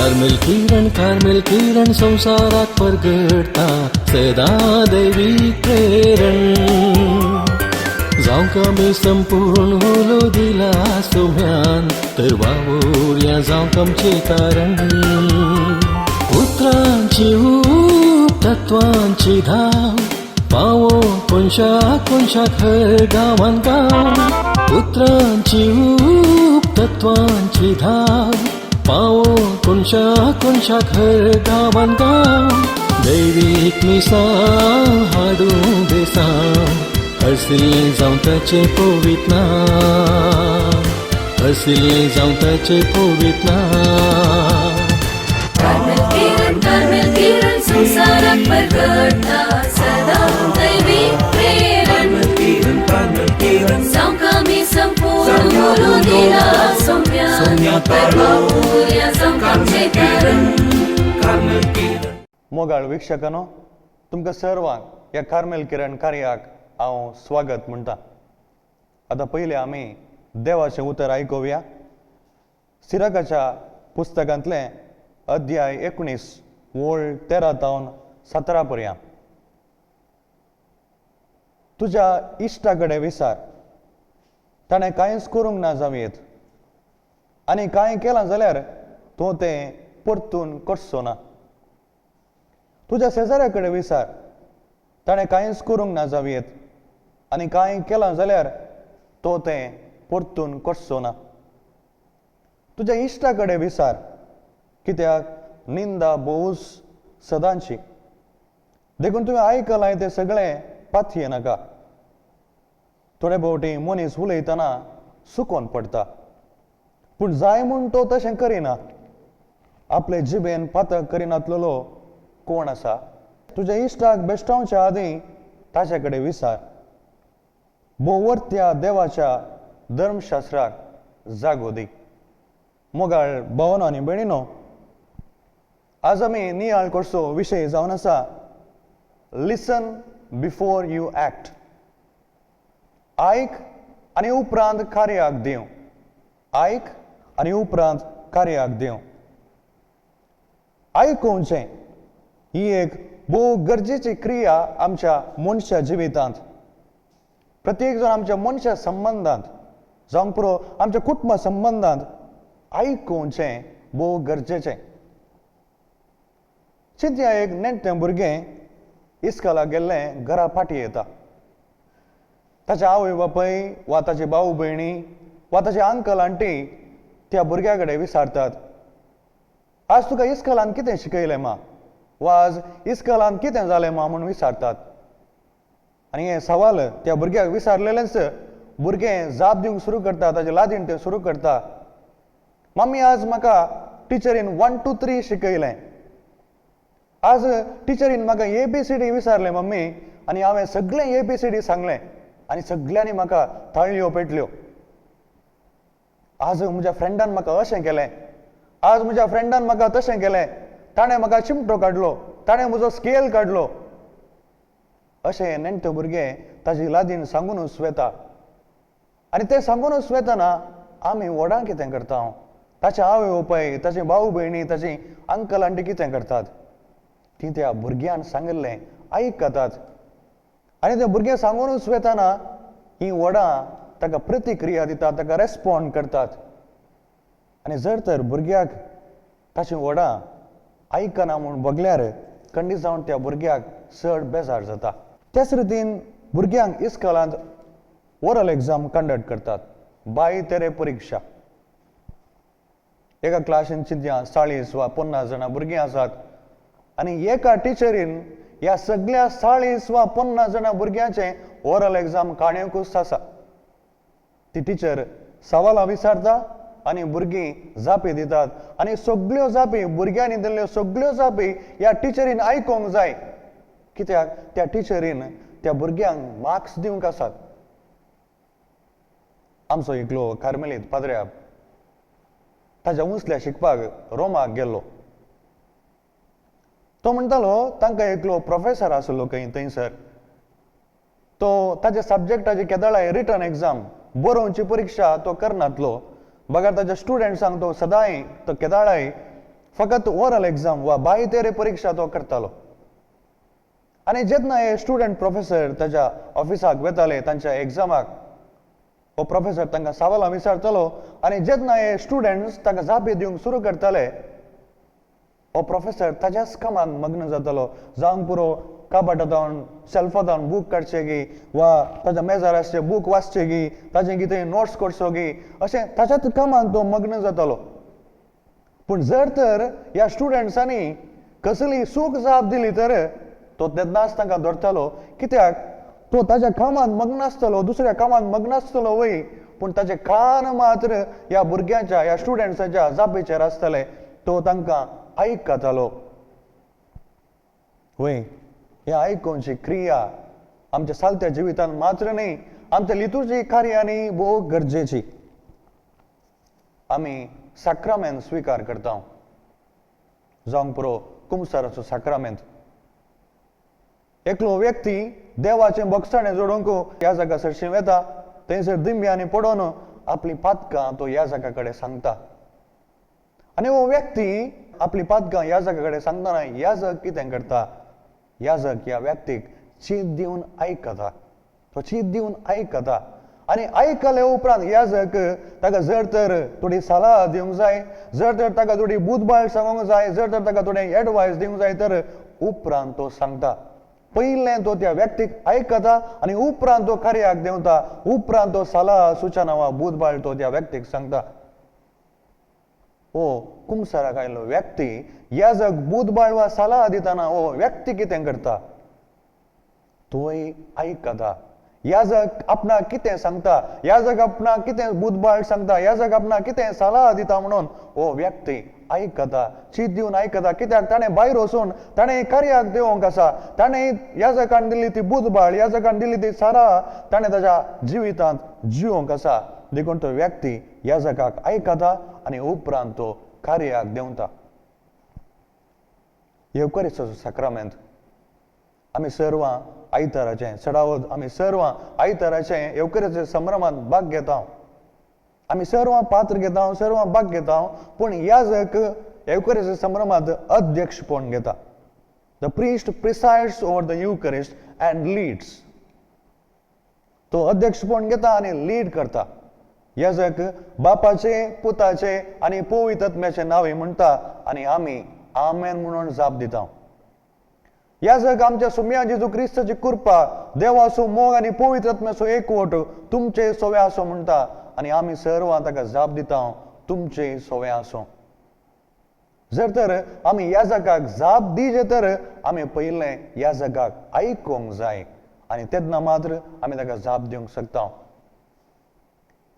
Carmel किरण संसारात परगडता सदा दैवी प्रेरण जावंक आमी संपूर्ण होलो दिला सोम्यान तर वावुरया जावंक आमचे कारण उतरांची ऊब तत्वांची धाव पावो कोणशाक हर गांवान गांव उतरांची ऊब तत्वांची धाव पावो कोणशाक हर गांवान गांव दैवीक मिसां हाडू बेसांव हरसली जावं ताचे पवित्र नांव हरसली जावं ताचे पवित्र नांव कार्मेल किरण संसारात परगडता सदा दैवी प्रेरण जावंक आमी संपूर्ण होलो दिला सोम्या तर वावुरया जावंक आमचे कारण मोगाळ वीक्षकांनो तुमकां सर्वांक ह्या कार्मेल किरण कार्याक हांव स्वागत म्हणटा. आतां पयलीं आमी देवाचें उतर आयकुया. सिराकाच्या पुस्तकांतलें अध्याय 19 ओळ 13 तावन 17 पर्यंत. तुज्या इश्टा कडेन विचार, ताणें कांयच करूंक ना जावयेत, आनी कांय केलां जाल्यार तूं तें परतून करचो ना. तुज्या शेजाऱ्या कडेन विचार, ताणें कांयच करूंक ना जावयेत, आनी कांय केलां जाल्यार तो तें परतून करचो ना. तुज्या इश्टा कडेन विचार, कित्याक निंदा बोस सदांची. देखून तुवें आयकलां तें सगळें पाथये नाका. थोडे फावटी मनीस उलयतना सुकोवन पडटा, पूण जाय म्हूण तो तशें करिना. आपले जिबेन पातक करिनातलो कोण आसा? तुज्या इश्टाक बेश्टावच्या आदीं ताचे कडेन विचार. बोवर्त्या देवाच्या धर्मशास्त्राक जागो दी. मोगाळ भावनो आनी भयणीनो, आज आमी नियाळ करचो विशय जावन आसा लिसन बिफोर यू एक्ट. आयक आनी उपरांत कार्याक दिवं. आयक आनी उपरांत कार्याक दिवं. आयकुचें ही एक भोव गरजेची क्रिया आमच्या मनशा जिवितांत. प्रत्येक जण आमच्या मनशा संबंधांत जावंक पुरो आमच्या कुटुंबा संबंधांत आयकुचें भोव गरजेचें. चिंतया, एक नेण्टें भुरगें इस्कॉलाक गेल्लें घरा फाटीं येता. ताचे आवय बापूय वा ताचे भाऊ भयणी वा ताचे अंकल आंटी त्या भुरग्या कडेन विचारतात, आज तुका इस्कॉलान कितें शिकयलें मा? वा आज इस्कॉलान कितें जालें मा म्हूण विचारतात. आनी हे सवाल त्या भुरग्याक विचारलेलेंच भुरगें जाप दिवंक सुरू करता. ताचे लादीन तें सुरू करता, मम्मी आज म्हाका टिचरीन 1 2 3 शिकयलें. आज टिचरीन म्हाका ABCD विचारलें मम्मी, आनी हांवें सगळें ABCD सांगलें आनी सगळ्यांनी म्हाका ताळयो पेटल्यो. आज म्हज्या फ्रेंडान म्हाका अशें केलें, आज म्हज्या फ्रेंडान म्हाका तशें केलें, ताणें म्हाका चिमटो काडलो, ताणें म्हजो स्केल काडलो. अशें नेण्टें भुरगें ताची लादीन सांगूनच वेता. आनी तें सांगूनच वेतना आमी व्हडां कितें करता? ताचे आवय बापूय, ताचे भाऊ भयणी, ताची अंकल आंटी कितें करतात? ती त्या भुरग्यान सांगिल्लें आयकतात. आनी तें भुरगें सांगूनच वेतना ही व्हडां ताका प्रतिक्रिया दितात, ताका रेस्पॉन्ड करतात. आनी जर तर भुरग्याक ताची व्हडां आयकना म्हूण बगल्यार खंडीत जावन त्या भुरग्याक चड बेजार जाता. त्याच रितीन भुरग्यांक इस्कॉलांत ओरल एग्जाम कंडक्ट करतात, बाय तेरे परिक्षा. एका क्लासीन चिंतया 40 वा 50 जाणां भुरगीं आसात, आनी एका टिचरीन ह्या सगळ्या 40 वा 50 जाणां भुरग्यांचें ओरल एग्जाम काणयोकूच आसा. ती टिचर सवालां विचारता आनी भुरगीं जापी दितात. आनी सगळ्यो जापी भुरग्यांनी दिल्ल्यो सगळ्यो जापी ह्या टिचरीन आयकूंक जाय, कित्याक त्या टिचरीन त्या भुरग्यांक मार्क्स दिवंक आसात. आमचो एकलो कार्मेलीत पाद्र्याप ताच्या उंचल्या शिकपाक रोमाक गेल्लो. तो म्हणटालो तांकां एकलो प्रोफेसर आसलो थंयसर. तो ताच्या सब्जेक्टाची केदळाय रिटन एग्जाम बरोवची परीक्षा तो करनातलो. बगर ताच्या स्टुडंट्सांक तो सदांय तो केदाळाय फकत ओरल एग्जाम वा बाई तेरे परीक्षा तो करतालो आणि जेन्ना हे स्टुडंट प्रोफेसर ताच्या ऑफिसाक वेताले तांच्या एग्जामाक हो प्रोफेसर तांकां सवालां विचारतालो आणि जेन्ना हे स्टुडंट्स ताका जापे दिवंक सुरू करताले हो प्रोफेसर ताच्याच कामाक मग्न जातालो जावंक पुरो काबाटांत शेल्फांत बूक काडचे गी वा ताच्या मेजार आसचे बूक वाचचे गी ताचे कितें नोट्स करचो गी अशें ताच्याच कामाक तो मग्न जातालो पूण जर तर ह्या स्टुडंट्सांनी कसली सूख जाप दिली तर तो तेन्नाच तांकां धरतालो कित्याक तो ताच्या कामात मग्न आसतलो दुसऱ्या कामात मग्न आसतलो वय पूण ताचे कान मात्र ह्या भुरग्यांच्या ह्या स्टुडंट्साच्या जापेचेर आसतले तो तांकां आयकतालो वय हे आयकोवची क्रिया आमच्या सालत्या जिवितांत मात्र न्ही आमच्या लितुर्जी कार्यांनी भोव गरजेची आमी साक्रामेंत स्विकार करता जावंक पुरो कुंभसाराचो साक्रामेंत एकलो व्यक्ती देवाचें बक्षाणें जोडूंक ह्या जागा सरशी वेता थंयसर दिंब्यांनी पडोवन आपली पातकां तो ह्या जागा कडेन सांगता आनी हो व्यक्ती आपली पातकां ह्या जागा कडेन सांगतना याजक कितें करता याजक ह्या व्यक्तीक चीत दिवन आयकता तो चीत दिवन आयकता आनी आयकले उपरांत याजक ताका जर तर थोडी सलाह दिवंक जाय जर तर ताका थोडी बुधबाळ सांगूंक जाय जर तर ताका थोडें एडवायस दिवंक जाय तर उपरांत तो सांगता पयलें तो त्या व्यक्तीक आयकता आनी उपरांत तो कार्याक देंवता उपरांत तो सलाह सुचना वा बुधबाळ तो त्या व्यक्तीक सांगता हो कुंभसाराक आयिल्लो व्यक्ती याजक बुधबाळ वा सलाह दितना हो व्यक्ती कितें करता तोय आयकता याजक आपणाक कितें सांगता याजक आपणाक कितें बुधबाळ सांगता याजक आपणाक कितें सलाह दिता म्हणून हो व्यक्ती आयकता चीत दिवन आयकता कित्याक ताणें भायर वचून ताणें कार्याक देवंक आसा ताणें याजकान दिल्ली ती बुधबाळ याजकान दिल्ली ती सलाह ताणें ताच्या जिवितांत जिवंक आसा देखून तो व्यक्ती याजकाक आयकता आनी उपरांत तो कार्याक देंवता येवकारीचो साक्रामेंत आमी सर्वां आयताराचें चडावत आमी सर्वां आयताराचें येवकारीचे संभ्रमांत भाग घेता आमी सर्वां पात्र घेता सर्वां भाग घेता पूण याजक येवकारीचे संभ्रमांत अध्यक्षपण घेता the priest presides over the Eucharist and leads तो अध्यक्षपण घेता आनी लीड करता याजक बापाचे पुताचे आनी पवित्र आत्म्याचे नांवे म्हणटा आनी आमी आमेन म्हणून जाप दिता याजक आमच्या सुम्या जेजू क्रिस्ताची कृपा देवाचो मोग आनी पवित्र आत्म्याचो एकवट तुमचे सोवे आसो म्हणटा आनी आमी सर्वां ताका जाप दिता तुमचे सोवे आसो जर तर आमी याजकाक जाप दिजे तर आमी पयलें याजकाक आयकोंक जाय आनी तेन्ना मात्र आमी ताका जाप दिवंक शकता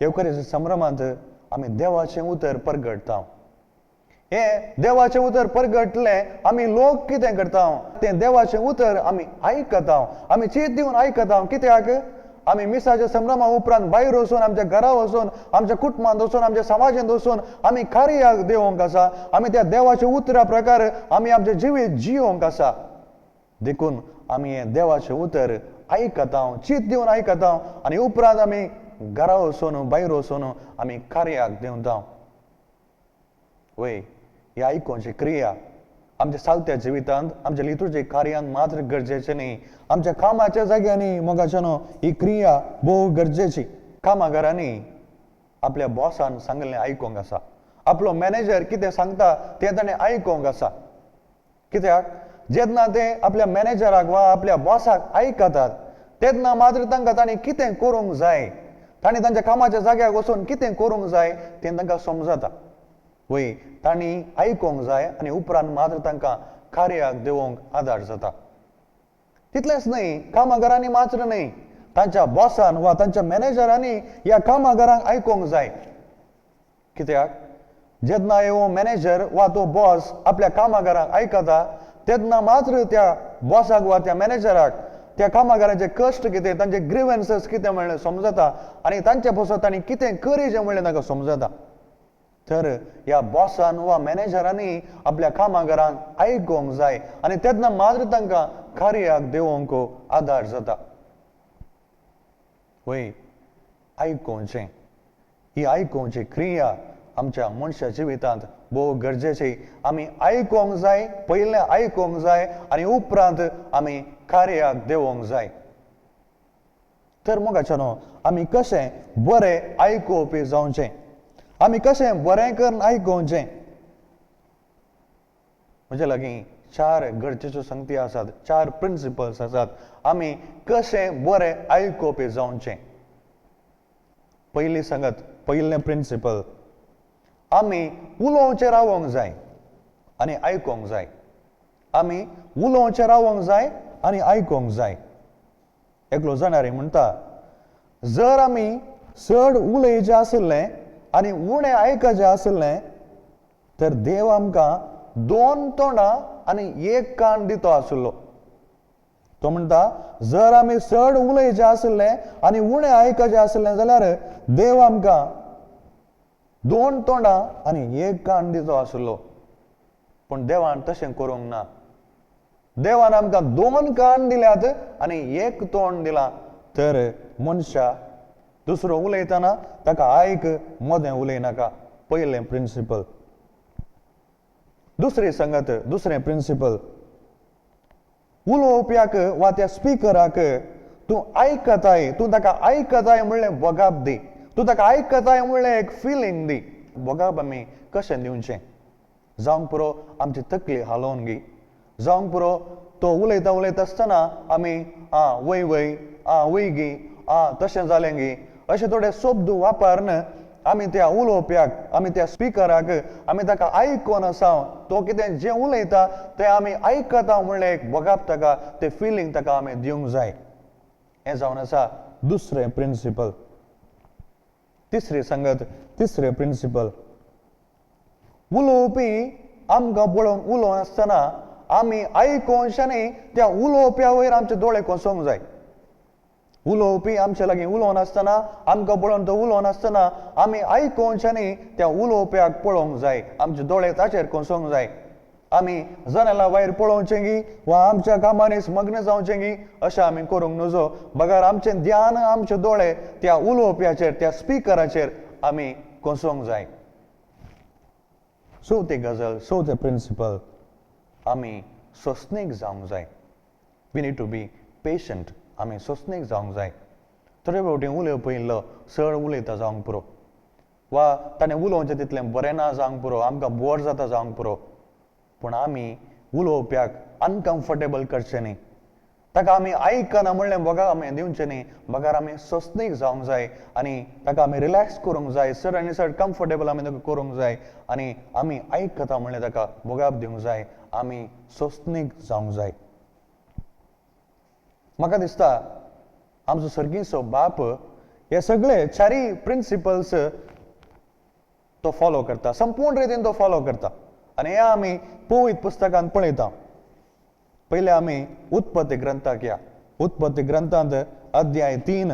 येवकारीच्या संभ्रमांत आमी देवाचें उतर परगटता हे देवाचें उतर परगटलें आमी लोक कितें करता तें देवाचें उतर आमी आयकता आमी चीत दिवन आयकता कित्याक आमी मिसाच्या संभ्रमा उपरांत भायर वचून आमच्या घरा वचून आमच्या कुटुंबांत वचून आमच्या समाजांत वचून आमी कार्याक देवंक आसा आमी त्या देवाच्या उतरा प्रकार आमी आमचें जिवीत जियोंक आसा देखून आमी हें देवाचें उतर आयकता चीत दिवन आयकता आनी उपरांत आमी घरा वचून भायर वचून आमी कार्याक देंवता वय ही आयकोवची क्रिया आमच्या सालत्या जिवितांत आमच्या लितुर्जी कार्यांत मात्र गरजेचें न्ही आमच्या कामाच्या जाग्यांनी मोगाच्यान ही क्रिया भोव गरजेची कामागारांनी आपल्या बॉसान सांगलें आयकोंक आसा आपलो मॅनेजर कितें सांगता तें ताणें आयकोंक आसा कित्याक जेन्ना ते आपल्या मॅनेजराक वा आपल्या बॉसाक आयकतात तेन्ना मात्र तांकां ताणें कितें करूंक जाय ताणें तांच्या कामाच्या जाग्यार वचून कितें करूंक जाय तें तांकां समजता वय तांणी आयकोंक जाय आनी उपरांत मात्र तांकां कार्याक देवोवंक आदार जाता तितलेंच न्ही कामगारांनी मात्र न्ही तांच्या बॉसान वा तांच्या मॅनेजरांनी ह्या कामगारांक आयकोंक जाय कित्याक जेन्ना हो मॅनेजर वा तो बॉस आपल्या कामगारांक आयकता तेन्ना मात्र त्या बॉसाक वा त्या मॅनेजराक त्या कामगारांचे कश्ट कितें तांचे ग्रिव्हन्सेस कितें म्हणलें समजता आनी तांचे पासून तांणी कितें करीचें म्हणलें तांकां समजता तर ह्या बॉसान वा मॅनेजरांनी आपल्या कामगारांक आयकोंक जाय आनी तेन्ना मात्र तांकां कार्याक देवोवंक आदार जाता वय आयकोवचें ही आयकोवची क्रिया आमच्या मनशा जिवितांत भोव गरजेची आमी आयकोंक जाय, पयलें आयकोंक जाय आनी उपरांत आमी कार्याक देवोंक जाय. तर मोगाच्यानो आमी कशें बरें आयकोवपी जावचें, आमी कशें बरें करून आयकोवचें. म्हजे लागीं 4 गरजेच्यो संगती आसात, 4 प्रिंसिपल्स आसात आमी कशें बरें आयकोवपी जावचें. पयली संगत, पयलें प्रिंसिपल, आमी उलोवचें रावोंक जाय आनी आयकोंक जाय. आमी उलोवचें रावोंक जाय आनी आयकोंक जाय. एकलो जाणारी म्हणटा, जर आमी चड उलयचें आसलें आनी उणें आयकचें आसलें तर देव आमकां 2 तोंडां आनी 1 कान दितो आसलो. तो म्हणटा, जर आमी चड उलयचें आसलें आनी उणें आयकचें आसलें जाल्यार देव आमकां 2 तोंडां आनी 1 कान दितो आसलो. पूण देवान तशें करूंक ना. देवान आमकां 2 कान दिल्यात आनी 1 तोंड दिलां. तर मनशा दुसरो उलयतना ताका आयक, मोदें उलयनाका. पयलें प्रिंसिपल. दुसरी संगत, दुसरें प्रिंसिपल, उलोवप्याक वा त्या स्पिकराक तूं आयकताय, तूं ताका आयकताय म्हणलें बोगाप दी. तूं ताका आयकताय म्हणलें एक फिलींग दी. बोगाप आमी कशें दिवचें? जावंक पुरो आमची तकली हालोवन गी. जावंक पुरो तो उलयता उलयता आसतना आमी वय वय, वय गी, तशें जालें गी, अशे थोडे शब्द वापरन आमी त्या उलोवप्याक, आमी त्या स्पिकराक आमी ताका आयकोन आसाव. तो कितें जें उलयता तें आमी आयकता म्हणलें एक बोगाप ताका, तें फिलींग ताका आमी दिवंक जाय. हें जावन आसा दुसरें प्रिंसिपल. तिसरी संगत, तिसरें प्रिंसिपल, उलोवपी आमकां पळोवन उलोवनासतना आमी आयकोनशे न्ही, त्या उलोवप्या वयर आमचे दोळे कोसोंक जाय. उलोवपी आमचे लागीं उलोवनासतना, आमकां पळोवन तो उलोवनासतना आमी आयकोनशे न्ही, त्या उलोवप्याक पळोवंक जाय. आमचे दोळे ताचेर कोसोंक जाय. आमी जनेला भायर पळोवचें गी वा आमच्या कामांनी मग्न जावचें गी अशें आमी करूंक नजो. बगार आमचें ध्यान, आमचे दोळे त्या उलोवप्याचेर, त्या स्पिकराचेर आमी कोसोंक जाय. चवथी गजाल, चवथें प्रिंसिपल, आमी सोंसणीक जावंक जाय. We need to be patient. आमी सोंसणीक जावंक जाय. थोडे फावटी उलोवपी इल्लो चड उलयता जावंक पुरो, वा ताणें उलोवचें तितलें बरें ना जावंक पुरो, आमकां बोर जाता जावंक पुरो. पूण आमी उलोवप्याक अनकम्फर्टेबल करचें न्ही. ताका आमी आयकना म्हणलें बोगाप आमी दिवचें न्ही. बगार आमी सोंसणीक जावंक जाय आनी ताका आमी रिलॅक्स करूंक जाय. चड आनी चड कम्फर्टेबल आमी ताका करूंक जाय आनी आमी आयकता म्हणलें ताका बोगाप दिवंक जाय. आमी सोंसणीक जावंक जाय. म्हाका दिसता आमचो सर्गीचो बाप हे सगळे 4 प्रिंसिपल्स तो फॉलो करता, संपूर्ण रितीन तो फॉलो करता. आनी हें आमी पवित्र पुस्तकांत पळयता. पयले आमी उत्पत्ती ग्रंथाक या. उत्पत्ती ग्रंथांत अध्याय 3,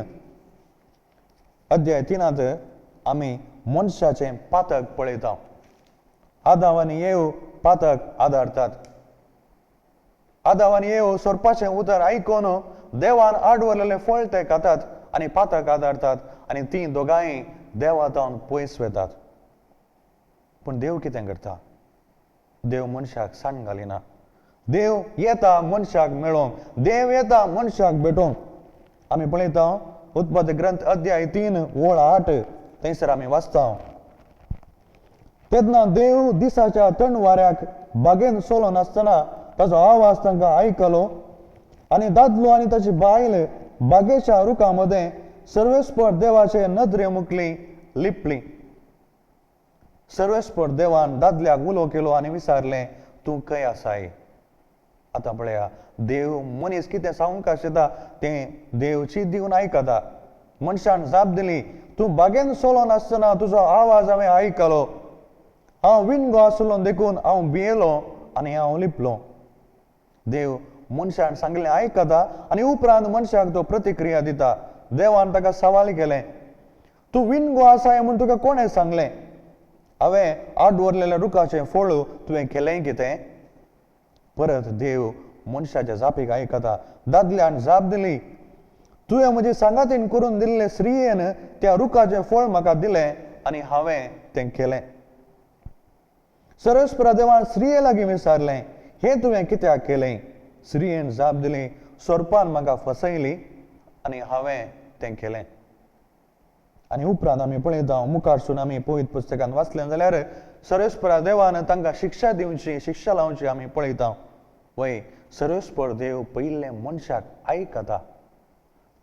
अध्याय 3 आमी मनशाचें पातक पळयता. आदाम आनी येव पातक आदारतात. आदाम आनी येव सोरपाचें उतर आयकोन देवान आडवरलेलें फळ ते खातात आनी पातक आदारतात आनी तीं दोगांय देवातावन पयस वेतात. पूण देव कितें करता? देव मनशाक साण घालिना. देव येता मनशाक मेळोवंक, देव येता मनशाक भेटोवंक. आमी पळयता उत्पत्ती ग्रंथ अध्याय 3 ओळ 8 थंयसर आमी वाचता, तेन्ना देव दिसाच्या थंड वाऱ्याक बागेन सोलोन आसतना ताचो आवाज तांकां आयकलो आनी दादलो आनी ताची बायल बागेच्या रुखा मदें सर्वेस्पर देवाचे नदरे मुखली लिपली. सर्वेस्पर देवान दादल्याक उलो केलो आनी विचारलें, तूं खंय आसाय? आतां पळया, देव मनीस कितें सांगूंक आशिता तें देवची दिवन आयकता. मनशान जाप दिली, तूं बागेन सोलोन आसतना तुजो आवाज हांवें आयकलो. हांव विणगो आसलो देखून हांव भियेलो आनी हांव लिपलो. देव मनशान सांगलें आयकता आनी उपरांत मनशाक तो प्रतिक्रिया दिता. देवान ताका सवाल केलें, तूं विणगो आसाय म्हूण तुका कोणें सांगलें? हांवें आड दवरलेल्या रुखाचें फळ तुवें केलें कितें? परत देव मनशाच्या जापीक आयकता. दादल्यान जाप दिली, तुवें म्हजी सांगातीन करून दिल्ले स्त्रियेन त्या रुखाचें फळ म्हाका दिलें आनी हांवें तें केलें. सर्वेस्परा देवान स्त्रिये लागीं विचारलें, हे तुवें कित्याक केलें? स्त्रियेन जाप दिली, सोरपान म्हाका फसयली आनी हांवें तें केलें. आनी उपरांत आमी पळयता, मुखारसून आमी पवित्र पुस्तकांत वाचलें जाल्यार सर्वेस्परा देवान तांकां शिक्षा दिवची, शिक्षा लावची आमी पळयता. वय सर्वेस्पर देव पयिल्ले मनशाक आयकता.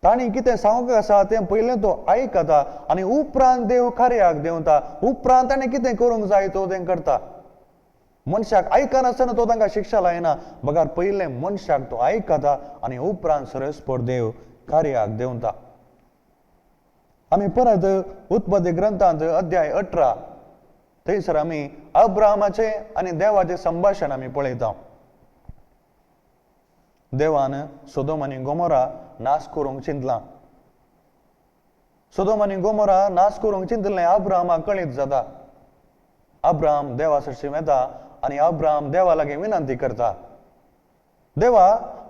तांणी कितें सांगूंक आसा तें पयलें तो आयकता आनी उपरांत देव कार्याक देंवता. उपरांत ताणें कितें करूंक जाय तो तें करता. मनशाक आयकनासतना तो तांकां शिक्षा लायना, बगार पयले मनशाक तो आयकता आनी उपरांत सर्वेस्पर देव कार्याक देंवता. आमी परत उत्पत्ती ग्रंथांत अध्याय 18 थंयसर आमी अब्राहमाचे आनी देवाचे संभाशण आमी पळयता. देवान सोदोम आनी गोमोरा नाश करूंक चिंतलां. सोदोम आनी गोमोरा नाश करूंक चिंतलें अब्राहमाक कळीत जाता. अब्राहम देवा सरशी येता आनी अब्राहम देवा लागीं विनंती करता. देवा,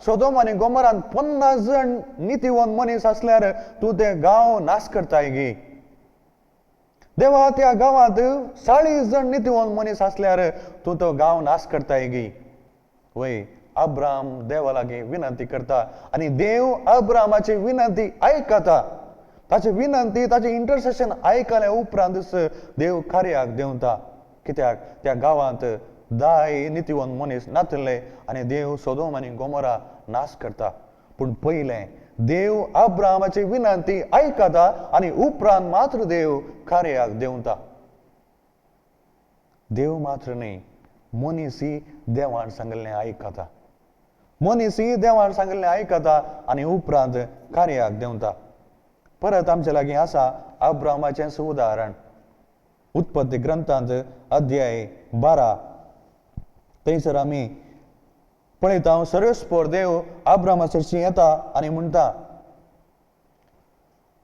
सोदोम आनी गोमोरांत 50 जण नितीवंत मनीस आसल्यार तूं ते गांव नाश करताय गी. देवा, त्या गांवांत 40 जण नितीवंत मनीस आसल्यार तूं तो गांव नाश करताय गी. वय अब्राहम देवा लागीं विनंती करता आनी देव अब्राहमाची विनंती आयकता. ताची विनंती, ताचे इंटरसेशन आयकले उपरांत देव कार्याक देंवता. कित्याक त्या गांवांत 10 नितीवंत मनीस नातले आनी देव सोदोम आनी गोमोरा नाश करता. पूण पयलें देव अब्राहमाची विनंती आयकता आनी उपरांत मात्र देव कार्याक देंवता. देव मात्र न्ही, मनीसय देवान सांगलें आयकता. मनीसय देवान सांगलें आयकता आनी उपरांत कार्याक देंवता. परत आमचे लागीं आसा अब्राहमाचें उदाहरण. उत्पत्ती ग्रंथांत अध्याय 12 थंयसर आमी पळयता, सर्वेस्पर देव अब्राहमा सरशी येता आनी म्हणटा,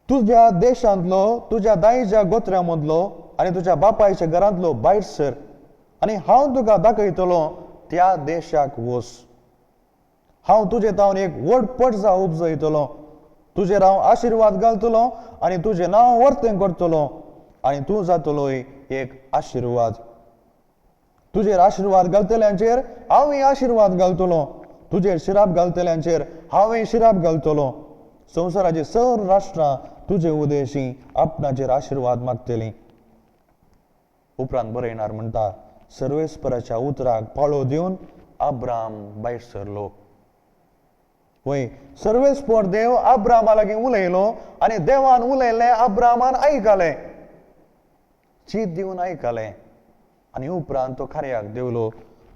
तुज्या देशांतलो, तुज्या दायच्या गोत्र्या मदलो आनी तुज्या बापायच्या घरांतलो भायर सर आनी हांव तुका दाखयतलो त्या देशाक वच. हांव तुजे तावन एक व्हड पडसा उपजयतलो. तुजेर हांव आशिर्वाद घालतलो आनी तुजें नांव वर्तें करतलो आनी तूं जातलोय एक आशिर्वाद. तुजेर आशिर्वाद घालतल्यांचेर हांवय आशिर्वाद घालतलो. तुजेर शिराप घालतल्यांचेर हांवय शिराप घालतलो. संवसाराची सर राष्ट्रां तुजे उदेशी आपणाचेर आशिर्वाद मागतलीं. उपरांत बरयणार म्हणटा, सर्वेस्पराच्या उतराक पाळो दिवन अब्राहम भायर सरलो. वय सर्वेस्पर देव अब्राहमा लागीं उलयलो आनी देवान उलयलें अब्राहमान आयकलें. चीत दिवन आयकलें आनी उपरांत तो कार्याक देवलो.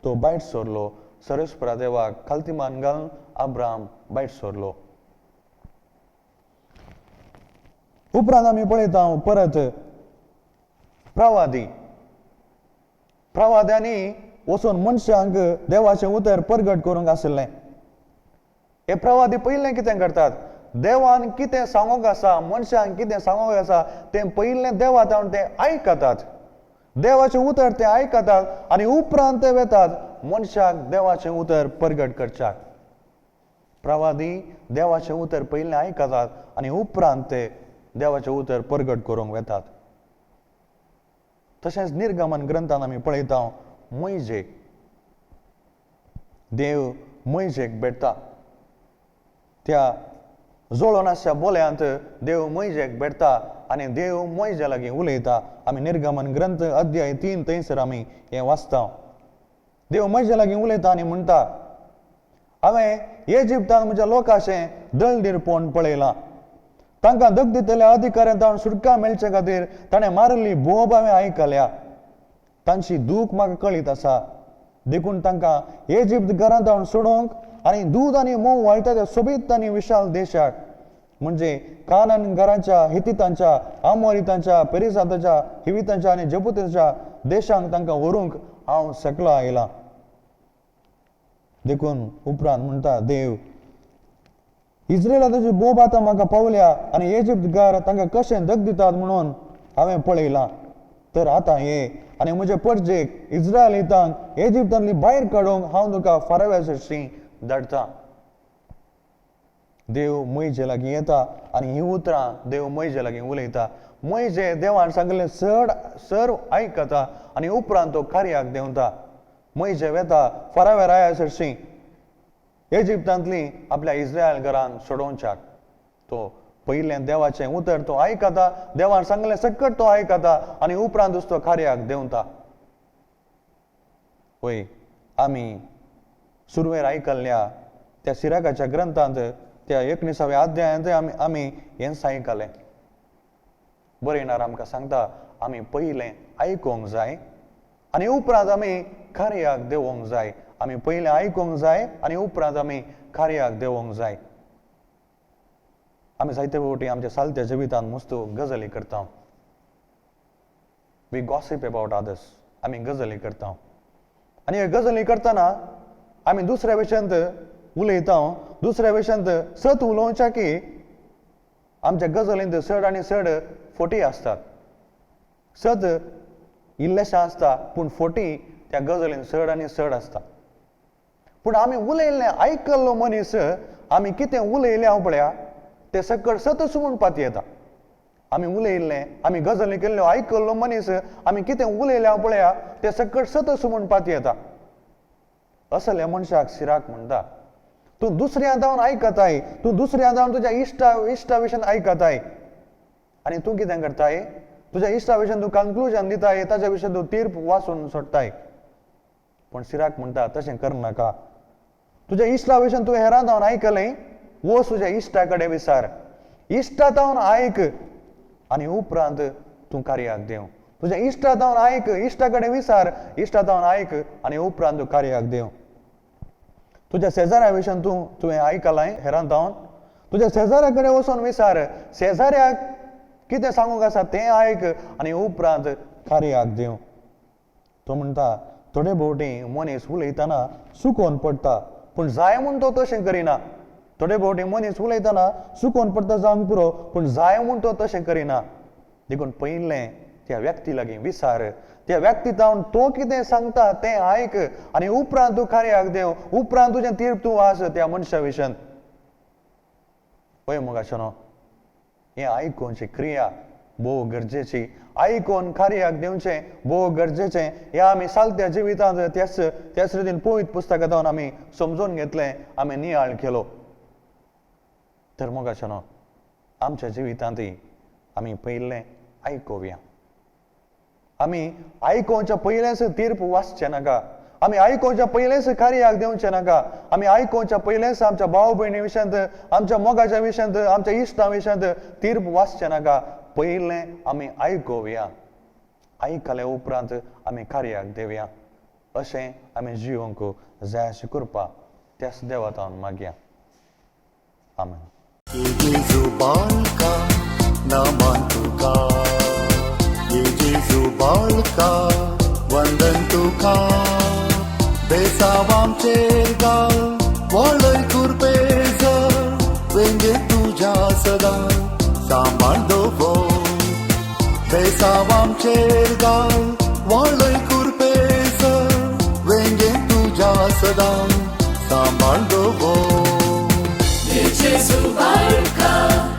तो भायर सरलो. सर्वेस्परा देवाक खालतीमान घालून अब्राहम भायर सरलो. उपरांत आमी पळयता परत प्रवाद्यांनी वचून मनशांक देवाचें उतर परगट करूंक आशिल्लें. हे प्रवादी पयलें कितें करतात? देवान कितें सांगूंक आसा, मनशांक कितें सांगूंक आसा तें पयलें देवा तावन तें आयकतात. देवाचें उतर ते आयकतात आनी उपरांत ते वेतात मनशाक देवाचें उतर परगट करच्याक. प्रवादी देवाचें उतर पयलें आयकतात आनी उपरांत ते देवाचें उतर परगट करूंक वेतात. तशेंच निर्गमन ग्रंथांत आमी पळयता, मोइजेक देव मोइजेक भेटता. त्या जोळोन आसच्या बोल्यांत देव मोइजेक भेटता आनी देव मोइजे लागीं उलयता. आमी निर्गमन ग्रंथ अध्याय 3 थंयसर आमी हें वाचता. देव मोइजे लागीं उलयता आनी म्हणटा, हांवें इजिप्तांत म्हज्या लोकांचें दळदिरपण पळयलां. तांकां दग दितल्या अधिकाऱ्यांत सुटका मेळचे खातीर ताणें मारिल्ली बोब हांवें आयकल्या. तांची दूख म्हाका कळीत आसा. देखून तांकां इजिप्त घरांत सोडूंक आनी दूद आनी मोव व्हांयता त्या सोबीत आनी विशाल देशाक, म्हणजे कानान घरांच्या, हितीतांच्या, आमोरितांच्या, पेरिसातांच्या, हिवितांच्या आनी जबुतांच्या देशांक तांकां व्हरूंक हांव सकलो आयलां. देखून उपरांत म्हणटा देव, इस्रायलाची बोब आतां म्हाका पावल्या आनी इजिप्त घर तांकां कशें दग दितात म्हणून हांवें पळयलां. तर आतां ये आनी म्हजे परजेक इस्रायलितांक इजिप्तांतली भायर काडूंक हांव तुका फाराव्या सरशी धाडटां. देव मैजे लागीं येता आनी हीं उतरां देव मैजे लागीं उलयता. मैजे देवान सांगलें सर आयकता आनी उपरांत तो कार्याक देंवता. मैजे वेता फारावे राया सरशीं इजिप्तांतलीं आपल्या इस्रायल घरांक सोडोवच्याक. तो पयलें देवाचें उतर तो आयकता, देवान सांगलें सकट तो आयकता आनी उपरांतूच तो कार्याक देंवता. वय आमी सुरवेर आयकल्ल्या त्या सिराकाच्या ग्रंथांत त्या 19व्या अध्यायांत आमी हेंच आयकलें. बरयणार आमकां सांगता आमी पयलें आयकोंक जाय आनी उपरांत आमी कार्याक देंवोंक जाय. आमी पयलें आयकोंक जाय आनी उपरांत आमी कार्याक देंवोंक जाय. आमी जायते फावटी आमच्या सालत्या जिवितांत मस्तो गजाली करता. We gossip about others. आमी गजाली करता आनी हे गजाली करतना आमी दुसऱ्या विशयांत उलयता. दुसऱ्या विशयांत सत उलोवच्या की आमच्या गजालींत चड आनी चड फोटी आसतात. सत इल्लेशें आसता पूण फोटी त्या गजालींत चड आनी चड आसता. पूण आमी उलयल्लें आयकल्लो मनीस आमी कितें उलयल्या पळया तें सकट सतच म्हणपाक येता. आमी उलयल्लें आमी गजाली केल्ल्यो आयकल्लो मनीस आमी कितें उलयल्या पळया तें सकट सतच म्हणपाक येता. असल्या मनशाक सिराक म्हणटा. तूं दुसऱ्या जावन आयकताय, तूं दुसऱ्या जावन तुज्या इश्टा विशयान आयकताय आनी तूं कितें करताय तुज्या इश्टा विशयान तूं कन्क्लुजन दिताय, ताच्या विशयान तूं तीर्प वाचून सोडटाय. पूण सिराक म्हणटा तशें करनाका. तुज्या इश्टा विशयान तूं हेरां जावन आयकलें वच तुज्या इश्टा कडेन विचार. इश्टा जावन आयक आनी उपरांत तूं कार्याक देंव. तुज्या इश्टा जावन आयक, इश्टा कडेन विचार, इश्टा जावन आयक आनी उपरांत तूं कार्याक देंव. तुज्या शेजाऱ्या विशयान तुवें आयकलां हेरां जावन तुज्या शेजाऱ्या कडेन वचून विचार. शेजाऱ्याक कितें सांगूंक आसा तें आयक आनी उपरांत कार्याक देंव. तो म्हणटा थोडे फावटी मनीस उलयतना चुकोवन पडटा पूण जाय म्हूण तो तशें करिना. थोडे फावटी मनीस उलयतना चुकोवन पडटा जावंक पुरो पूण जाय म्हूण तो तशें करिना. देखून पयलें त्या व्यक्ती लागीं विचार. त्या व्यक्ती जावन तो कितें सांगता तें आयक आनी उपरांत तूं कार्याक देंव. उपरांत तुजें तीर्प तूं वाच त्या मनशा विशयान. पळय मोगाशनो, हें आयकोवची क्रिया भोव गरजेची. आयकोवन कार्याक देंवचें भोव गरजेचें. हें आमी सालत्या जिवितांत त्याच रितीन पवित्र पुस्तकांत आमी समजून घेतलें, आमी नियाळ केलो. तर मोगाशनो, आमच्या जिवितांतय आमी पयलें आयकोवया. आमी आयकोवच्या पयलेंच तीर्प वाचचें नाका. आमी आयकोवच्या पयलेंच कार्याक देंवचें नाका. आमी आयकोवच्या पयलेंच आमच्या भाव भयणी विशयांत, आमच्या मोगाच्या विशयांत, आमच्या इश्टां विशयांत तीर्प वाचचें नाका. पयलें आमी आयकोवया. आयकल्या उपरांत आमी कार्याक देवया. अशें आमी जिवंक जाय अशें करपा त्याच देवातावन मागया. आमेन. Yesu balka naman tuka, Yesu balka vandan tuka, besawam chergal walay kurpeza, venge tuja sada samal dovo, besawam chergal walay kurpeza, venge tuja sada samal dovo. Jesu barka